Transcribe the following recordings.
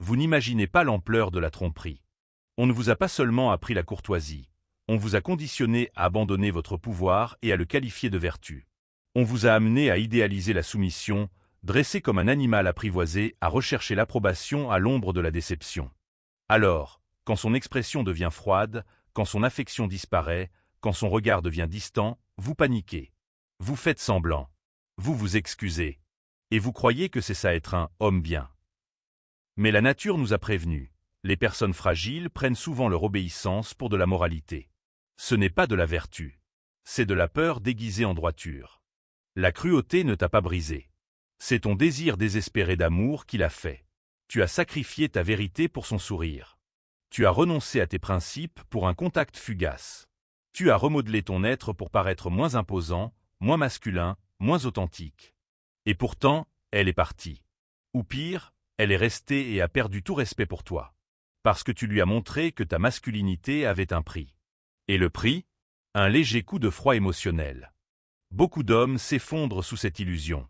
Vous n'imaginez pas l'ampleur de la tromperie. On ne vous a pas seulement appris la courtoisie, on vous a conditionné à abandonner votre pouvoir et à le qualifier de vertu. On vous a amené à idéaliser la soumission, dressé comme un animal apprivoisé à rechercher l'approbation à l'ombre de la déception. Alors, quand son expression devient froide, quand son affection disparaît, quand son regard devient distant, vous paniquez. Vous faites semblant. Vous vous excusez. Et vous croyez que c'est ça être un homme bien. Mais la nature nous a prévenus. Les personnes fragiles prennent souvent leur obéissance pour de la moralité. Ce n'est pas de la vertu. C'est de la peur déguisée en droiture. La cruauté ne t'a pas brisé. C'est ton désir désespéré d'amour qui l'a fait. Tu as sacrifié ta vérité pour son sourire. Tu as renoncé à tes principes pour un contact fugace. Tu as remodelé ton être pour paraître moins imposant, moins masculin, moins authentique. Et pourtant, elle est partie. Ou pire, elle est restée et a perdu tout respect pour toi. Parce que tu lui as montré que ta masculinité avait un prix. Et le prix? Un léger coup de froid émotionnel. Beaucoup d'hommes s'effondrent sous cette illusion.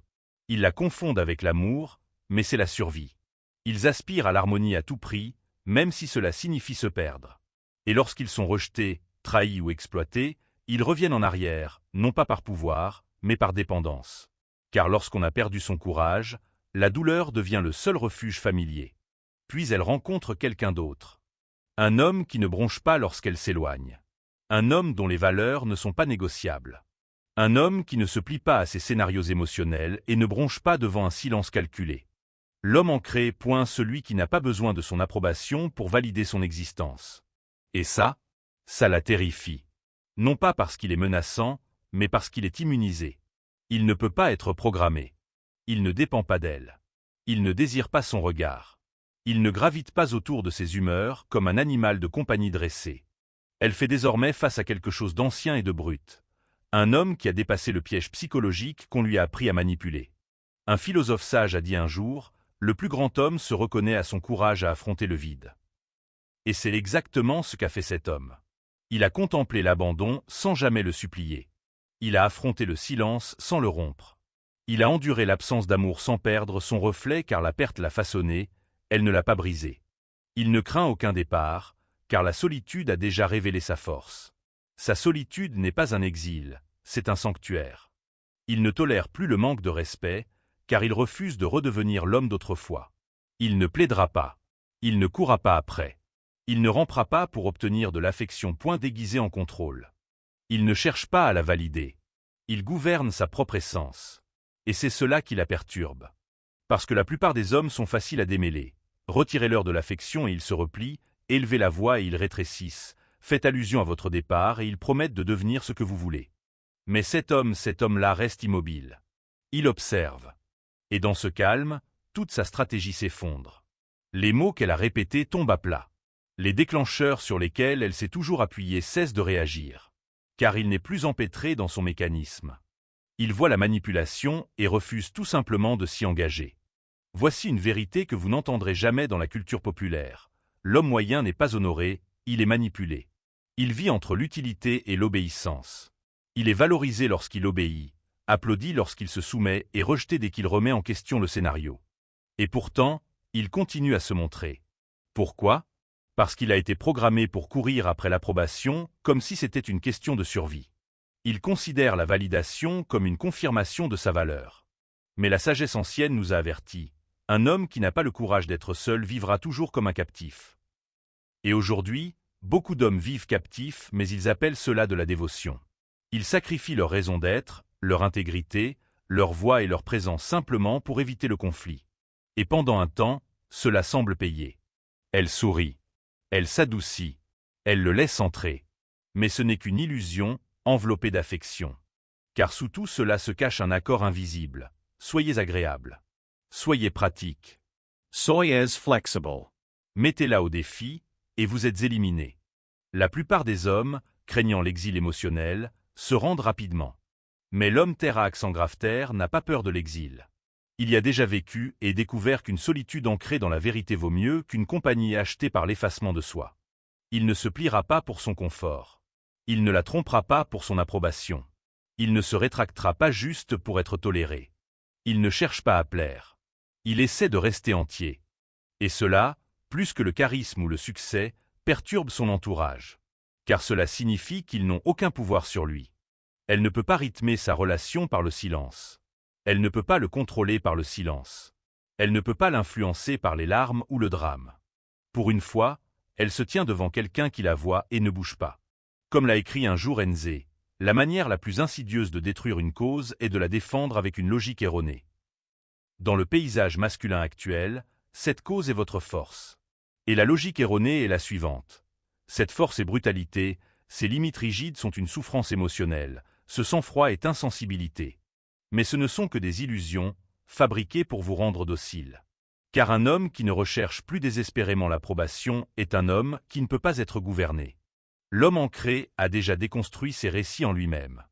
Ils la confondent avec l'amour, mais c'est la survie. Ils aspirent à l'harmonie à tout prix, même si cela signifie se perdre. Et lorsqu'ils sont rejetés, trahis ou exploités, ils reviennent en arrière, non pas par pouvoir, mais par dépendance. Car lorsqu'on a perdu son courage, la douleur devient le seul refuge familier. Puis elle rencontre quelqu'un d'autre. Un homme qui ne bronche pas lorsqu'elle s'éloigne. Un homme dont les valeurs ne sont pas négociables. Un homme qui ne se plie pas à ses scénarios émotionnels et ne bronche pas devant un silence calculé. L'homme ancré, celui qui n'a pas besoin de son approbation pour valider son existence. Et ça la terrifie. Non pas parce qu'il est menaçant, mais parce qu'il est immunisé. Il ne peut pas être programmé. Il ne dépend pas d'elle. Il ne désire pas son regard. Il ne gravite pas autour de ses humeurs comme un animal de compagnie dressé. Elle fait désormais face à quelque chose d'ancien et de brut. Un homme qui a dépassé le piège psychologique qu'on lui a appris à manipuler. Un philosophe sage a dit un jour, le plus grand homme se reconnaît à son courage à affronter le vide. Et c'est exactement ce qu'a fait cet homme. Il a contemplé l'abandon sans jamais le supplier. Il a affronté le silence sans le rompre. Il a enduré l'absence d'amour sans perdre son reflet car la perte l'a façonné, elle ne l'a pas brisé. Il ne craint aucun départ, car la solitude a déjà révélé sa force. Sa solitude n'est pas un exil, c'est un sanctuaire. Il ne tolère plus le manque de respect, car il refuse de redevenir l'homme d'autrefois. Il ne plaidera pas. Il ne courra pas après. Il ne rampera pas pour obtenir de l'affection point déguisée en contrôle. Il ne cherche pas à la valider. Il gouverne sa propre essence. Et c'est cela qui la perturbe. Parce que la plupart des hommes sont faciles à démêler. Retirez-leur de l'affection et ils se replient, élevez la voix et ils rétrécissent, faites allusion à votre départ et ils promettent de devenir ce que vous voulez. Mais cet homme-là reste immobile. Il observe. Et dans ce calme, toute sa stratégie s'effondre. Les mots qu'elle a répétés tombent à plat. Les déclencheurs sur lesquels elle s'est toujours appuyée cessent de réagir. Car il n'est plus empêtré dans son mécanisme. Il voit la manipulation et refuse tout simplement de s'y engager. Voici une vérité que vous n'entendrez jamais dans la culture populaire. L'homme moyen n'est pas honoré, il est manipulé. Il vit entre l'utilité et l'obéissance. Il est valorisé lorsqu'il obéit, applaudi lorsqu'il se soumet et rejeté dès qu'il remet en question le scénario. Et pourtant, il continue à se montrer. Pourquoi ? Parce qu'il a été programmé pour courir après l'approbation comme si c'était une question de survie. Il considère la validation comme une confirmation de sa valeur. Mais la sagesse ancienne nous a avertis. Un homme qui n'a pas le courage d'être seul vivra toujours comme un captif. Et aujourd'hui, beaucoup d'hommes vivent captifs, mais ils appellent cela de la dévotion. Ils sacrifient leur raison d'être, leur intégrité, leur voix et leur présence simplement pour éviter le conflit. Et pendant un temps, cela semble payer. Elle sourit. Elle s'adoucit. Elle le laisse entrer. Mais ce n'est qu'une illusion, enveloppée d'affection. Car sous tout cela se cache un accord invisible. Soyez agréable. Soyez pratique. Soyez flexible. Mettez-la au défi, et vous êtes éliminé. La plupart des hommes, craignant l'exil émotionnel, se rendent rapidement. Mais l'homme terre à accent grave-terre n'a pas peur de l'exil. Il y a déjà vécu et découvert qu'une solitude ancrée dans la vérité vaut mieux qu'une compagnie achetée par l'effacement de soi. Il ne se pliera pas pour son confort. Il ne la trompera pas pour son approbation. Il ne se rétractera pas juste pour être toléré. Il ne cherche pas à plaire. Il essaie de rester entier. Et cela, plus que le charisme ou le succès, perturbe son entourage. Car cela signifie qu'ils n'ont aucun pouvoir sur lui. Elle ne peut pas rythmer sa relation par le silence. Elle ne peut pas le contrôler par le silence. Elle ne peut pas l'influencer par les larmes ou le drame. Pour une fois, elle se tient devant quelqu'un qui la voit et ne bouge pas. Comme l'a écrit un jour Enze, la manière la plus insidieuse de détruire une cause est de la défendre avec une logique erronée. Dans le paysage masculin actuel, cette cause est votre force. Et la logique erronée est la suivante. Cette force et brutalité, ces limites rigides sont une souffrance émotionnelle, ce sang-froid est insensibilité. Mais ce ne sont que des illusions, fabriquées pour vous rendre docile. Car un homme qui ne recherche plus désespérément l'approbation est un homme qui ne peut pas être gouverné. L'homme ancré a déjà déconstruit ses récits en lui-même.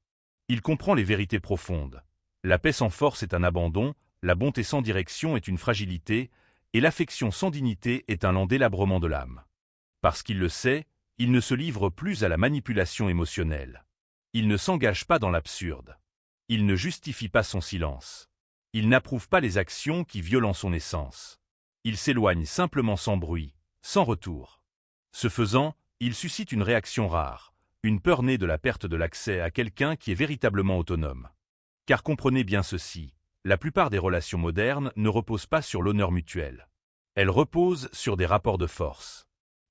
Il comprend les vérités profondes. La paix sans force est un abandon, la bonté sans direction est une fragilité, et l'affection sans dignité est un lent délabrement de l'âme. Parce qu'il le sait, il ne se livre plus à la manipulation émotionnelle. Il ne s'engage pas dans l'absurde. Il ne justifie pas son silence. Il n'approuve pas les actions qui violent son essence. Il s'éloigne simplement sans bruit, sans retour. Ce faisant, il suscite une réaction rare, une peur née de la perte de l'accès à quelqu'un qui est véritablement autonome. Car comprenez bien ceci, la plupart des relations modernes ne reposent pas sur l'honneur mutuel. Elles reposent sur des rapports de force.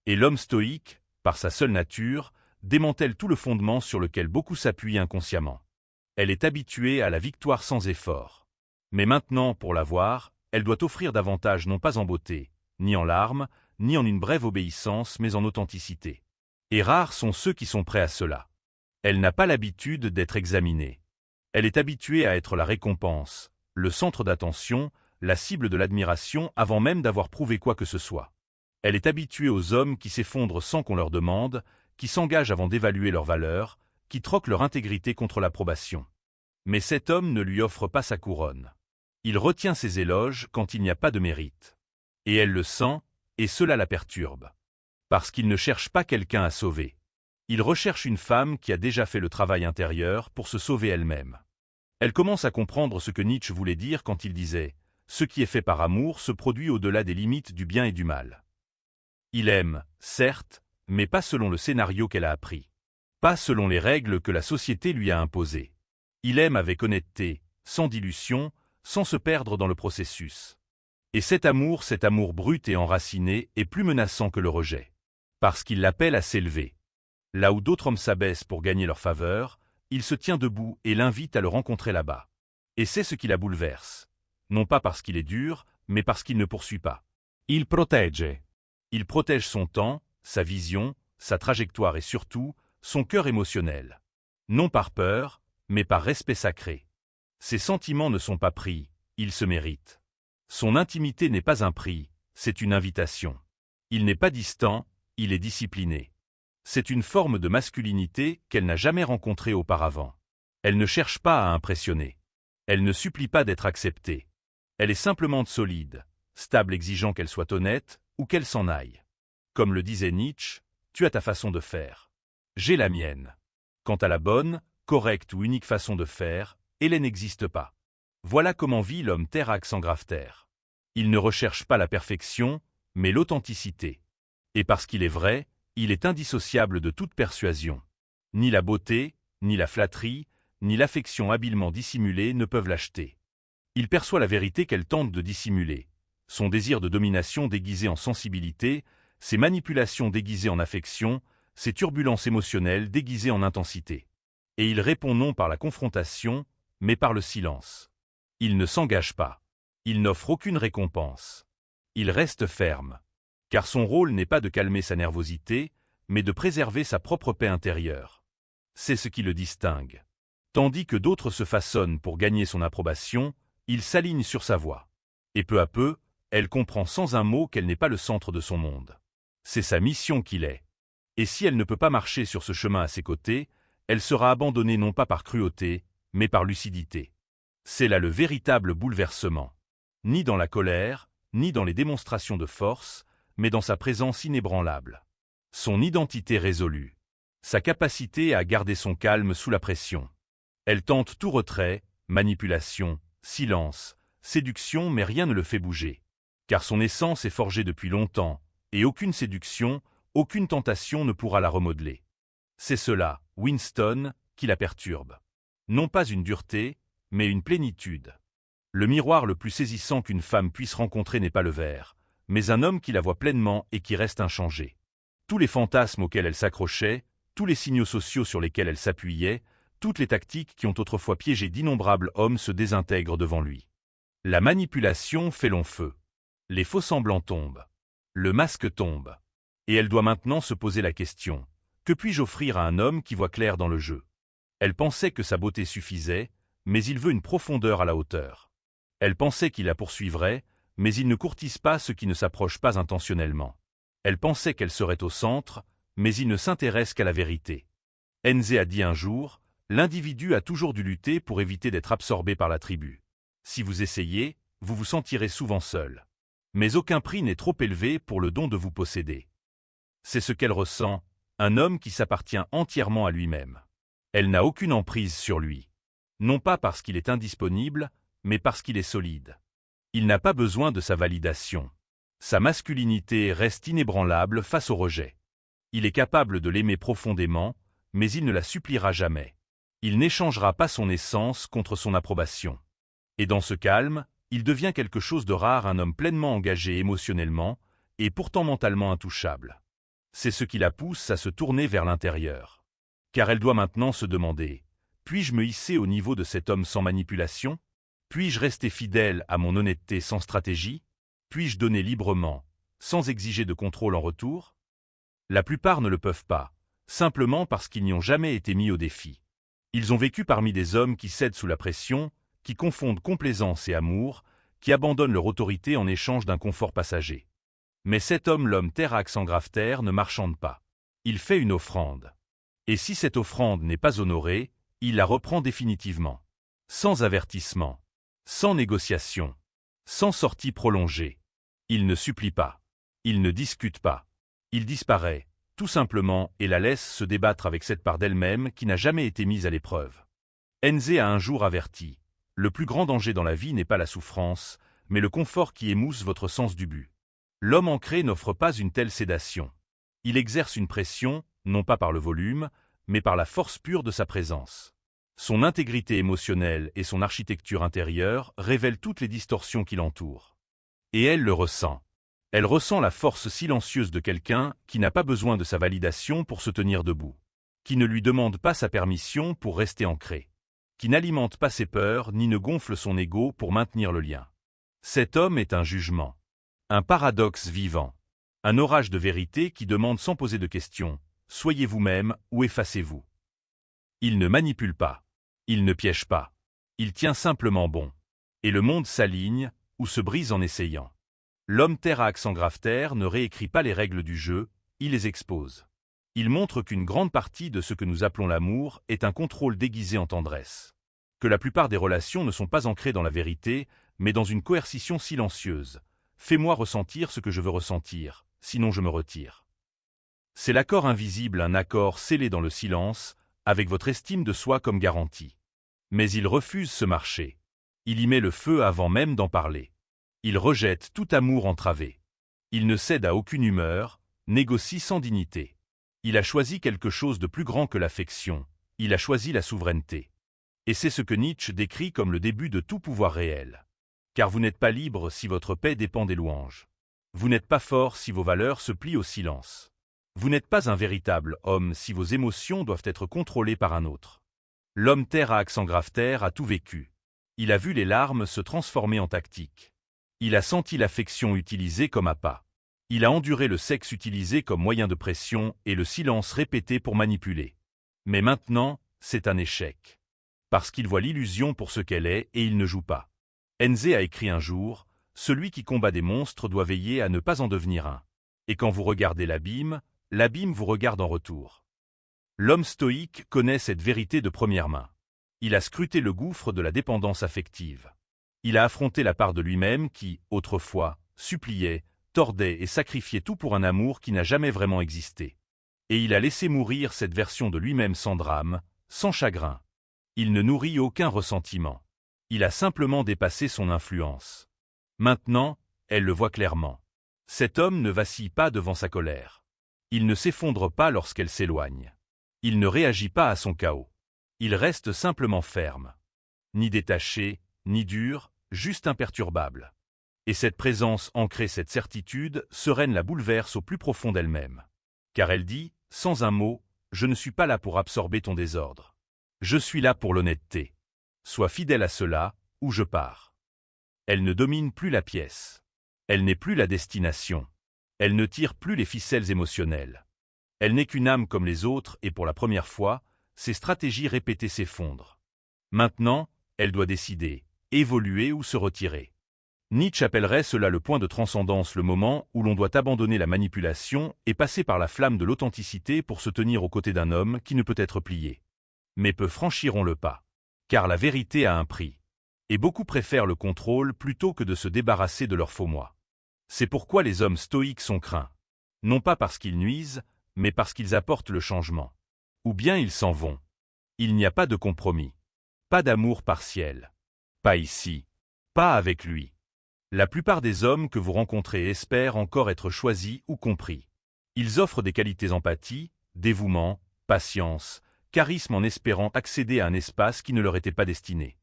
Et l'homme stoïque, par sa seule nature, démantèle tout le fondement sur lequel beaucoup s'appuient inconsciemment. Elle est habituée à la victoire sans effort. Mais maintenant, pour l'avoir, elle doit offrir davantage non pas en beauté, ni en larmes, ni en une brève obéissance, mais en authenticité. Et rares sont ceux qui sont prêts à cela. Elle n'a pas l'habitude d'être examinée. Elle est habituée à être la récompense, le centre d'attention, la cible de l'admiration avant même d'avoir prouvé quoi que ce soit. Elle est habituée aux hommes qui s'effondrent sans qu'on leur demande, qui s'engagent avant d'évaluer leur valeur, qui troquent leur intégrité contre l'approbation. Mais cet homme ne lui offre pas sa couronne. Il retient ses éloges quand il n'y a pas de mérite. Et elle le sent, et cela la perturbe. Parce qu'il ne cherche pas quelqu'un à sauver. Il recherche une femme qui a déjà fait le travail intérieur pour se sauver elle-même. Elle commence à comprendre ce que Nietzsche voulait dire quand il disait « Ce qui est fait par amour se produit au-delà des limites du bien et du mal ». Il aime, certes, mais pas selon le scénario qu'elle a appris. Pas selon les règles que la société lui a imposées. Il aime avec honnêteté, sans dilution, sans se perdre dans le processus. Et cet amour brut et enraciné, est plus menaçant que le rejet. Parce qu'il l'appelle à s'élever. Là où d'autres hommes s'abaissent pour gagner leur faveur, il se tient debout et l'invite à le rencontrer là-bas. Et c'est ce qui la bouleverse. Non pas parce qu'il est dur, mais parce qu'il ne poursuit pas. Il protegge. Il protège son temps, sa vision, sa trajectoire et surtout, son cœur émotionnel. Non par peur, mais par respect sacré. Ses sentiments ne sont pas pris, ils se méritent. Son intimité n'est pas un prix, c'est une invitation. Il n'est pas distant, il est discipliné. C'est une forme de masculinité qu'elle n'a jamais rencontrée auparavant. Elle ne cherche pas à impressionner. Elle ne supplie pas d'être acceptée. Elle est simplement solide, stable exigeant qu'elle soit honnête ou qu'elle s'en aille. Comme le disait Nietzsche, tu as ta façon de faire. J'ai la mienne. Quant à la bonne, correcte ou unique façon de faire, elle n'existe pas. Voilà comment vit l'homme terrax en grafter. Il ne recherche pas la perfection, mais l'authenticité. Et parce qu'il est vrai, il est indissociable de toute persuasion. Ni la beauté, ni la flatterie, ni l'affection habilement dissimulée ne peuvent l'acheter. Il perçoit la vérité qu'elle tente de dissimuler. Son désir de domination déguisé en sensibilité, ses manipulations déguisées en affection, ses turbulences émotionnelles déguisées en intensité. Et il répond non par la confrontation, mais par le silence. Il ne s'engage pas. Il n'offre aucune récompense. Il reste ferme. Car son rôle n'est pas de calmer sa nervosité, mais de préserver sa propre paix intérieure. C'est ce qui le distingue. Tandis que d'autres se façonnent pour gagner son approbation, il s'aligne sur sa voie. Et peu à peu, elle comprend sans un mot qu'elle n'est pas le centre de son monde. C'est sa mission qu'il est. Et si elle ne peut pas marcher sur ce chemin à ses côtés, elle sera abandonnée non pas par cruauté, mais par lucidité. C'est là le véritable bouleversement. Ni dans la colère, ni dans les démonstrations de force, mais dans sa présence inébranlable. Son identité résolue. Sa capacité à garder son calme sous la pression. Elle tente tout retrait, manipulation, silence, séduction, mais rien ne le fait bouger. Car son essence est forgée depuis longtemps, Et aucune séduction, aucune tentation ne pourra la remodeler. C'est cela, Winston, qui la perturbe. Non pas une dureté, mais une plénitude. Le miroir le plus saisissant qu'une femme puisse rencontrer n'est pas le verre, mais un homme qui la voit pleinement et qui reste inchangé. Tous les fantasmes auxquels elle s'accrochait, tous les signaux sociaux sur lesquels elle s'appuyait, toutes les tactiques qui ont autrefois piégé d'innombrables hommes se désintègrent devant lui. La manipulation fait long feu. Les faux-semblants tombent. Le masque tombe. Et elle doit maintenant se poser la question: que puis-je offrir à un homme qui voit clair dans le jeu? Elle pensait que sa beauté suffisait, mais il veut une profondeur à la hauteur. Elle pensait qu'il la poursuivrait, mais il ne courtise pas ce qui ne s'approche pas intentionnellement. Elle pensait qu'elle serait au centre, mais il ne s'intéresse qu'à la vérité. Enze a dit un jour: l'individu a toujours dû lutter pour éviter d'être absorbé par la tribu. Si vous essayez, vous vous sentirez souvent seul. Mais aucun prix n'est trop élevé pour le don de vous posséder. C'est ce qu'elle ressent, un homme qui s'appartient entièrement à lui-même. Elle n'a aucune emprise sur lui. Non pas parce qu'il est indisponible, mais parce qu'il est solide. Il n'a pas besoin de sa validation. Sa masculinité reste inébranlable face au rejet. Il est capable de l'aimer profondément, mais il ne la suppliera jamais. Il n'échangera pas son essence contre son approbation. Et dans ce calme, il devient quelque chose de rare, un homme pleinement engagé émotionnellement, et pourtant mentalement intouchable. C'est ce qui la pousse à se tourner vers l'intérieur. Car elle doit maintenant se demander: puis-je me hisser au niveau de cet homme sans manipulation? Puis-je rester fidèle à mon honnêteté sans stratégie? Puis-je donner librement, sans exiger de contrôle en retour? La plupart ne le peuvent pas, simplement parce qu'ils n'y ont jamais été mis au défi. Ils ont vécu parmi des hommes qui cèdent sous la pression, qui confondent complaisance et amour, qui abandonnent leur autorité en échange d'un confort passager. Mais cet homme, l'homme terre à accent grave terre, ne marchande pas. Il fait une offrande. Et si cette offrande n'est pas honorée, il la reprend définitivement. Sans avertissement, sans négociation, sans sortie prolongée. Il ne supplie pas. Il ne discute pas. Il disparaît, tout simplement, et la laisse se débattre avec cette part d'elle-même qui n'a jamais été mise à l'épreuve. Enze a un jour averti: le plus grand danger dans la vie n'est pas la souffrance, mais le confort qui émousse votre sens du but. L'homme ancré n'offre pas une telle sédation. Il exerce une pression, non pas par le volume, mais par la force pure de sa présence. Son intégrité émotionnelle et son architecture intérieure révèlent toutes les distorsions qui l'entourent. Et elle le ressent. Elle ressent la force silencieuse de quelqu'un qui n'a pas besoin de sa validation pour se tenir debout, qui ne lui demande pas sa permission pour rester ancré, qui n'alimente pas ses peurs ni ne gonfle son ego pour maintenir le lien. Cet homme est un jugement, un paradoxe vivant, un orage de vérité qui demande sans poser de questions: soyez vous-même ou effacez-vous. Il ne manipule pas, il ne piège pas, il tient simplement bon. Et le monde s'aligne ou se brise en essayant. L'homme terre à accent grave terre ne réécrit pas les règles du jeu, il les expose. Il montre qu'une grande partie de ce que nous appelons l'amour est un contrôle déguisé en tendresse. Que la plupart des relations ne sont pas ancrées dans la vérité, mais dans une coercition silencieuse. Fais-moi ressentir ce que je veux ressentir, sinon je me retire. C'est l'accord invisible, un accord scellé dans le silence, avec votre estime de soi comme garantie. Mais il refuse ce marché. Il y met le feu avant même d'en parler. Il rejette tout amour entravé. Il ne cède à aucune humeur, négocie sans dignité. Il a choisi quelque chose de plus grand que l'affection, il a choisi la souveraineté. Et c'est ce que Nietzsche décrit comme le début de tout pouvoir réel. Car vous n'êtes pas libre si votre paix dépend des louanges. Vous n'êtes pas fort si vos valeurs se plient au silence. Vous n'êtes pas un véritable homme si vos émotions doivent être contrôlées par un autre. L'homme terre à accent grave terre a tout vécu. Il a vu les larmes se transformer en tactique. Il a senti l'affection utilisée comme appât. Il a enduré le sexe utilisé comme moyen de pression et le silence répété pour manipuler. Mais maintenant, c'est un échec. Parce qu'il voit l'illusion pour ce qu'elle est et il ne joue pas. Enze a écrit un jour: celui qui combat des monstres doit veiller à ne pas en devenir un. Et quand vous regardez l'abîme vous regarde en retour. L'homme stoïque connaît cette vérité de première main. Il a scruté le gouffre de la dépendance affective. Il a affronté la part de lui-même qui, autrefois, suppliait, tordait et sacrifiait tout pour un amour qui n'a jamais vraiment existé. Et il a laissé mourir cette version de lui-même sans drame, sans chagrin. Il ne nourrit aucun ressentiment. Il a simplement dépassé son influence. Maintenant, elle le voit clairement. Cet homme ne vacille pas devant sa colère. Il ne s'effondre pas lorsqu'elle s'éloigne. Il ne réagit pas à son chaos. Il reste simplement ferme. Ni détaché, ni dur, juste imperturbable. Et cette présence ancrée, cette certitude, sereine la bouleverse au plus profond d'elle-même. Car elle dit, sans un mot, « Je ne suis pas là pour absorber ton désordre. Je suis là pour l'honnêteté. Sois fidèle à cela, ou je pars. » Elle ne domine plus la pièce. Elle n'est plus la destination. Elle ne tire plus les ficelles émotionnelles. Elle n'est qu'une âme comme les autres et pour la première fois, ses stratégies répétées s'effondrent. Maintenant, elle doit décider, évoluer ou se retirer. Nietzsche appellerait cela le point de transcendance, le moment où l'on doit abandonner la manipulation et passer par la flamme de l'authenticité pour se tenir aux côtés d'un homme qui ne peut être plié. Mais peu franchiront le pas. Car la vérité a un prix. Et beaucoup préfèrent le contrôle plutôt que de se débarrasser de leur faux moi. C'est pourquoi les hommes stoïques sont craints. Non pas parce qu'ils nuisent, mais parce qu'ils apportent le changement. Ou bien ils s'en vont. Il n'y a pas de compromis. Pas d'amour partiel. Pas ici. Pas avec lui. La plupart des hommes que vous rencontrez espèrent encore être choisis ou compris. Ils offrent des qualités empathie, dévouement, patience, charisme en espérant accéder à un espace qui ne leur était pas destiné.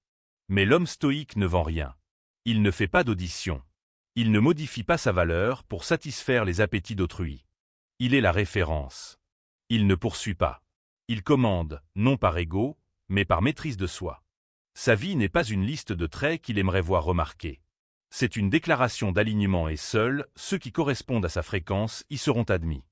Mais l'homme stoïque ne vend rien. Il ne fait pas d'audition. Il ne modifie pas sa valeur pour satisfaire les appétits d'autrui. Il est la référence. Il ne poursuit pas. Il commande, non par ego, mais par maîtrise de soi. Sa vie n'est pas une liste de traits qu'il aimerait voir remarqués. C'est une déclaration d'alignement et seuls ceux qui correspondent à sa fréquence y seront admis.